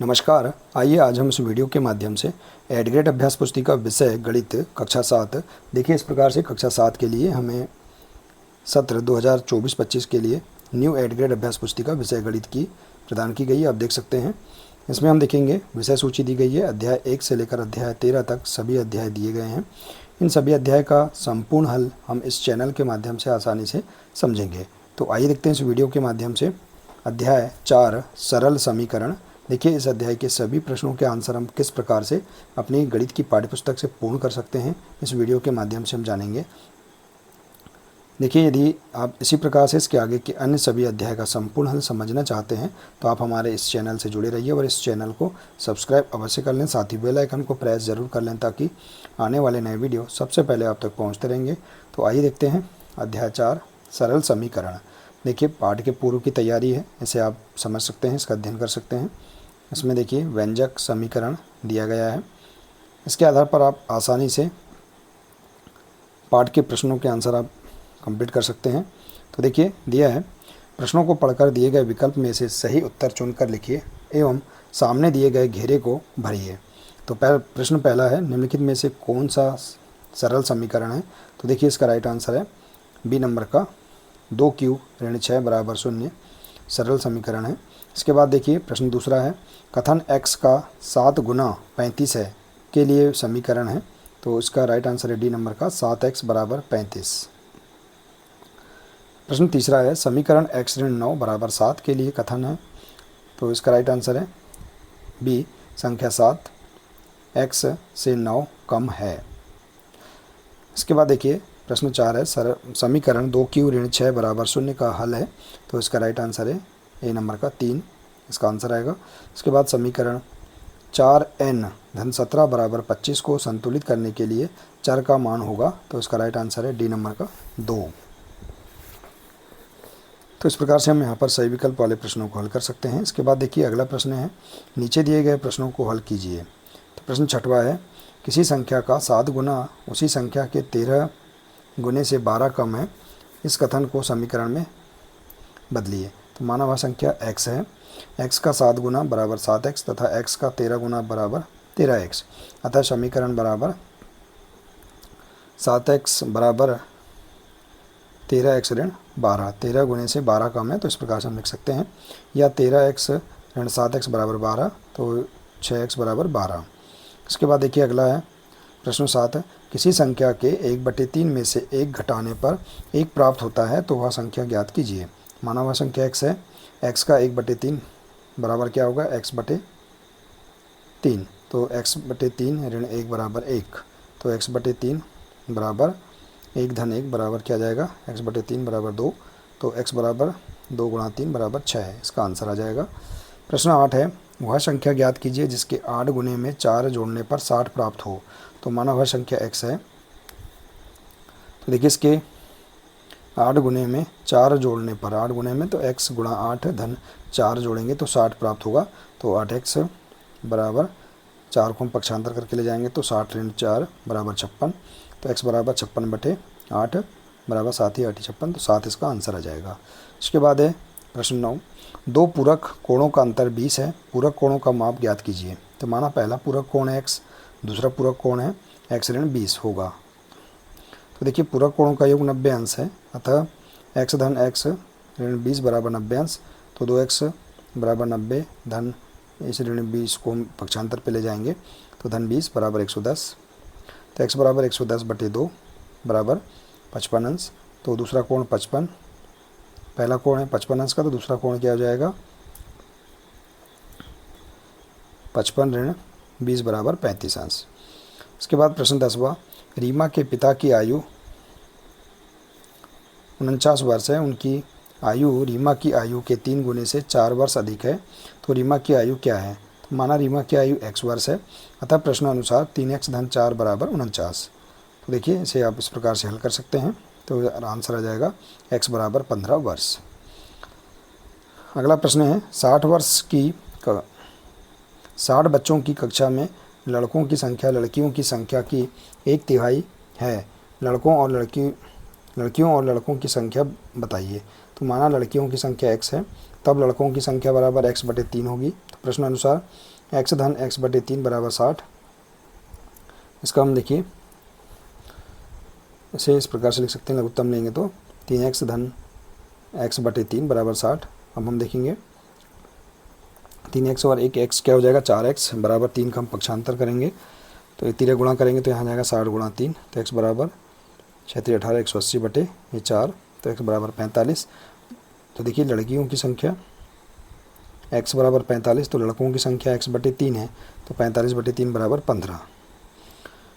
नमस्कार। आइए आज हम इस वीडियो के माध्यम से एड ग्रेड अभ्यास पुस्तिका विषय गणित कक्षा 7 देखिए इस प्रकार से कक्षा 7 के लिए हमें सत्र 2024-25 के लिए न्यू एड ग्रेड अभ्यास पुस्तिका विषय गणित की प्रदान की गई है। आप देख सकते हैं इसमें हम देखेंगे विषय सूची दी गई है। अध्याय 1 से लेकर अध्याय 13 तक सभी अध्याय दिए गए हैं। इन सभी अध्याय का संपूर्ण हल हम इस चैनल के माध्यम से आसानी से समझेंगे। तो आइए देखते हैं इस वीडियो के माध्यम से अध्याय 4 सरल समीकरण। देखिए इस अध्याय के सभी प्रश्नों के आंसर हम किस प्रकार से अपनी गणित की पाठ्यपुस्तक से पूर्ण कर सकते हैं, इस वीडियो के माध्यम से हम जानेंगे। देखिए यदि आप इसी प्रकार से इसके आगे के अन्य सभी अध्याय का संपूर्ण हल समझना चाहते हैं तो आप हमारे इस चैनल से जुड़े रहिए और इस चैनल को सब्सक्राइब अवश्य कर लें। साथ ही बेल आइकन को प्रेस ज़रूर कर लें ताकि आने वाले नए वीडियो सबसे पहले आप तक पहुँचते रहेंगे। तो आइए देखते हैं अध्याय 4 सरल समीकरण। देखिए पाठ के पूर्व की तैयारी है, इसे आप समझ सकते हैं, इसका अध्ययन कर सकते हैं। इसमें देखिए व्यंजक समीकरण दिया गया है, इसके आधार पर आप आसानी से पाठ के प्रश्नों के आंसर आप कंप्लीट कर सकते हैं। तो देखिए दिया है, प्रश्नों को पढ़कर दिए गए विकल्प में से सही उत्तर चुनकर लिखिए एवं सामने दिए गए घेरे को भरिए। तो प्रश्न पहला है, निम्नलिखित में से कौन सा सरल समीकरण है। तो देखिए इसका राइट आंसर है बी नंबर का 2q ऋण 6 बराबर 0 सरल समीकरण है। इसके बाद देखिए प्रश्न दूसरा है, कथन x का 7 गुना 35 है के लिए समीकरण है। तो इसका राइट आंसर है डी नंबर का 7x बराबर 35। प्रश्न तीसरा है, समीकरण x ऋण 9 बराबर 7 के लिए कथन है। तो इसका राइट आंसर है बी संख्या 7 x से 9 कम है। इसके बाद देखिए प्रश्न 4 है, समीकरण 2q ऋण 6 बराबर 0 का हल है। तो इसका राइट आंसर है ए नंबर का 3, इसका आंसर आएगा। इसके बाद समीकरण 4n धन 17 बराबर 25 को संतुलित करने के लिए चर का मान होगा। तो इसका राइट आंसर है डी नंबर का 2। तो इस प्रकार से हम यहाँ पर सही विकल्प वाले प्रश्नों को हल कर सकते हैं। इसके बाद देखिए अगला प्रश्न है, नीचे दिए गए प्रश्नों को हल कीजिए। तो प्रश्न छठवां है, किसी संख्या का 7 गुना उसी संख्या के 13 गुने से 12 कम है, इस कथन को समीकरण में बदलिए। तो माना वह संख्या x है, x का 7 गुना बराबर 7x तथा x का 13 गुना बराबर 13x। अतः समीकरण बराबर 7x बराबर 13x ऋण 12, 13 गुने से 12 कम है। तो इस प्रकार से हम लिख सकते हैं, या 13x ऋण 7x बराबर 12, तो 6x बराबर 12। इसके बाद देखिए अगला है प्रश्न 7 है, किसी संख्या के 1/3 में से 1 घटाने पर 1 प्राप्त होता है, तो वह संख्या ज्ञात कीजिए। माना वह संख्या x है, x का 1/3 बराबर क्या होगा, x/3। तो x/3 ऋण 1 बराबर 1, तो x/3 बराबर 1 धन 1 बराबर क्या जाएगा, x/3 बराबर 2। तो x बराबर 2 गुणा 3 बराबर 6 है, इसका आंसर आ जाएगा। प्रश्न 8 है, वह संख्या ज्ञात कीजिए जिसके 8 गुने में 4 जोड़ने पर 60 प्राप्त हो। तो माना वह संख्या x है, तो देखिए इसके 8 गुने में 4 जोड़ने पर, 8 गुने में तो x गुणा 8 धन 4 जोड़ेंगे तो 60 प्राप्त होगा। तो 8x बराबर 4 को हम पक्षांतर करके ले जाएंगे तो 60 ऋण 4 बराबर 56। तो x बराबर 56/8 बराबर 7 ही 8 56, तो 7 इसका आंसर आ जाएगा। इसके बाद है प्रश्न 9, दो पूरक कोणों का अंतर 20 है, पूरक कोणों का माप ज्ञात कीजिए। तो माना पहला पूरक कोण है x, दूसरा पूरक कोण है x ऋण 20 होगा। तो देखिए पूरक कोणों का योग 90 अंश है, अतः x धन x ऋण 20 बराबर 90 अंश। तो 2x बराबर 90 धन इस ऋण 20 को हम पक्षांतर पे ले जाएंगे तो धन 20 बराबर 110। तो x बराबर 110/2 बराबर 55 अंश। तो दूसरा कोण 55, पहला कोण है 55 अंश का, तो दूसरा कोण क्या हो जाएगा, 55 ऋण 20 बराबर 35 अंश। इसके बाद प्रश्न 10वां, रीमा के पिता की आयु 49 वर्ष है, उनकी आयु रीमा की आयु के 3 गुने से 4 वर्ष अधिक है, तो रीमा की आयु क्या है। तो माना रीमा की आयु x वर्ष है, अतः प्रश्न अनुसार 3x धन 4 बराबर 49। तो देखिए इसे आप इस प्रकार से हल कर सकते हैं, तो आंसर आ जाएगा x बराबर 15 वर्ष। अगला प्रश्न है, 60 बच्चों की कक्षा में लड़कों की संख्या लड़कियों की संख्या की 1/3 है, लड़कियों और लड़कों की संख्या बताइए। तो माना लड़कियों की संख्या x है, तब लड़कों की संख्या बराबर x/3 होगी। तो प्रश्न अनुसार x धन x/3 बराबर 60। इसका हम देखिए इसे इस प्रकार से लिख सकते हैं, लघुत्तम लेंगे तो 3x धन x/3 बराबर 60। अब हम देखेंगे 3x और 1x क्या हो जाएगा, 4x बराबर 3 का हम पक्षांतर करेंगे तो ये 3 गुणा करेंगे तो यहाँ जाएगा 60 गुणा 3, तो x बराबर 36 18 180 बटे ये 4, तो x बराबर 45। तो देखिए लड़कियों की संख्या x बराबर 45, तो लड़कों की संख्या x/3 है, तो 45/3 बराबर 15।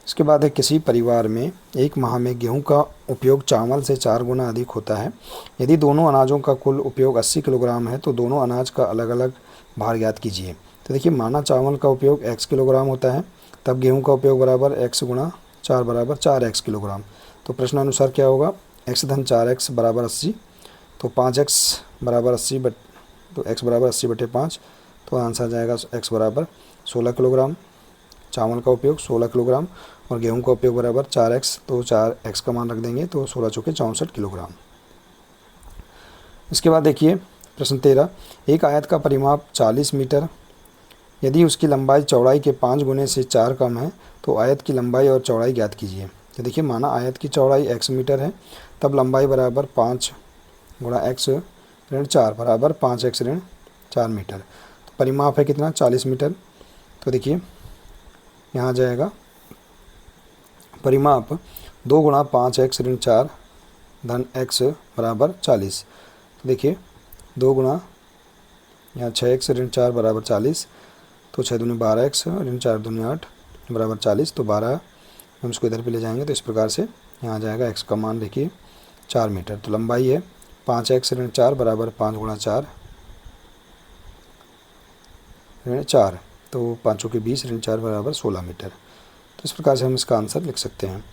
इसके बाद है किसी परिवार में एक माह में गेहूं का उपयोग चावल से 4 गुना अधिक होता है। यदि दोनों अनाजों का कुल उपयोग 80 किलोग्राम है तो दोनों अनाज का अलग अलग भार ज्ञात कीजिए। तो देखिए माना चावल का उपयोग x किलोग्राम होता है, तब गेहूं का उपयोग बराबर x गुणा 4 बराबर 4x किलोग्राम। तो प्रश्न अनुसार क्या होगा, x धन 4x बराबर 80, तो 5x बराबर 80 तो x बराबर 80/5, तो आंसर जाएगा x बराबर 16 किलोग्राम। चावल का उपयोग 16 किलोग्राम और गेहूं का उपयोग बराबर 4x, तो 4x का मान रख देंगे तो 16 चौके 64 किलोग्राम। इसके बाद देखिए प्रश्न 13, एक आयत का परिमाप 40 मीटर, यदि उसकी लंबाई चौड़ाई के 5 गुने से 4 कम है तो आयत की लंबाई और चौड़ाई ज्ञात कीजिए। तो देखिए माना आयत की चौड़ाई x मीटर है, तब लंबाई बराबर 5 गुणा x ऋण 4 बराबर 5x ऋण 4 मीटर। तो परिमाप है कितना, 40 मीटर। तो देखिए यहाँ जाएगा परिमाप 2 गुणा 5x ऋण 4 धन x बराबर 40। तो देखिए 2 गुणा यहाँ 6x ऋण 4 बराबर 40, तो 6 दूनी 12x ऋण 4 दूनी 8 बराबर 40, तो 12 हम इसको इधर पे ले जाएंगे तो इस प्रकार से यहाँ जाएगा x का मान देखिए 4 मीटर। तो लंबाई है 5x ऋण 4 बराबर 5 गुणा 4 ऋण 4, तो 5 के 20 ऋण 4 बराबर 16 मीटर। तो इस प्रकार से हम इसका आंसर लिख सकते हैं।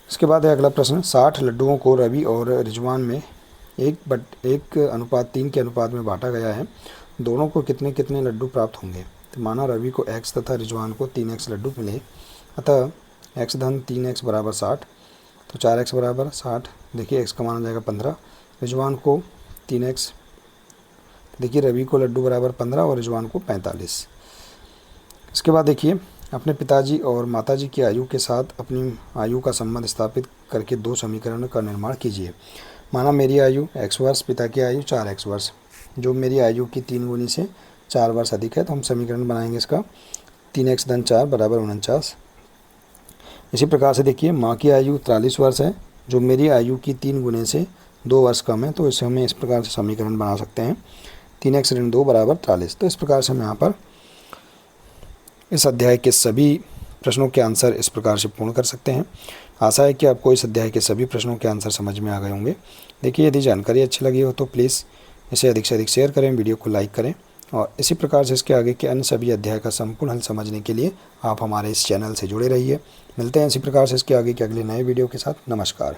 इसके बाद है अगला प्रश्न, 60 लड्डुओं को रवि और रिजवान में 1:3 के अनुपात में बांटा गया है, दोनों को कितने कितने लड्डू प्राप्त होंगे। तो माना रवि को x तथा रिजवान को 3x लड्डू मिले, अतः x धन 3x बराबर 60, तो 4x बराबर 60, देखिए x का मान आ जाएगा 15, रिजवान को 3x, देखिए रवि को लड्डू बराबर 15 और रिजवान को 45। इसके बाद देखिए अपने पिताजी और माताजी की आयु के साथ अपनी आयु का संबंध स्थापित करके 2 समीकरणों का निर्माण कीजिए। माना मेरी आयु x वर्ष, पिता की आयु 4x वर्ष, जो मेरी आयु की 3 गुनी से 4 वर्ष अधिक है, तो हम समीकरण बनाएंगे इसका 3x धन 4 बराबर 49। इसी प्रकार से देखिए माँ की आयु 43 वर्ष है, जो मेरी आयु की 3 गुने से 2 वर्ष कम है, तो इसे हमें इस प्रकार से समीकरण बना सकते हैं 3x ऋण 2 बराबर 43। तो इस प्रकार से हम यहाँ पर इस अध्याय के सभी प्रश्नों के आंसर इस प्रकार से पूर्ण कर सकते हैं। आशा है कि आपको इस अध्याय के सभी प्रश्नों के आंसर समझ में आ गए होंगे। देखिए यदि जानकारी अच्छी लगी हो तो प्लीज़ इसे अधिक से अधिक शेयर करें, वीडियो को लाइक करें, और इसी प्रकार से इसके आगे के अन्य सभी अध्याय का संपूर्ण हल समझने के लिए आप हमारे इस चैनल से जुड़े रहिए। मिलते हैं इसी प्रकार से इसके आगे के अगले नए वीडियो के साथ। नमस्कार।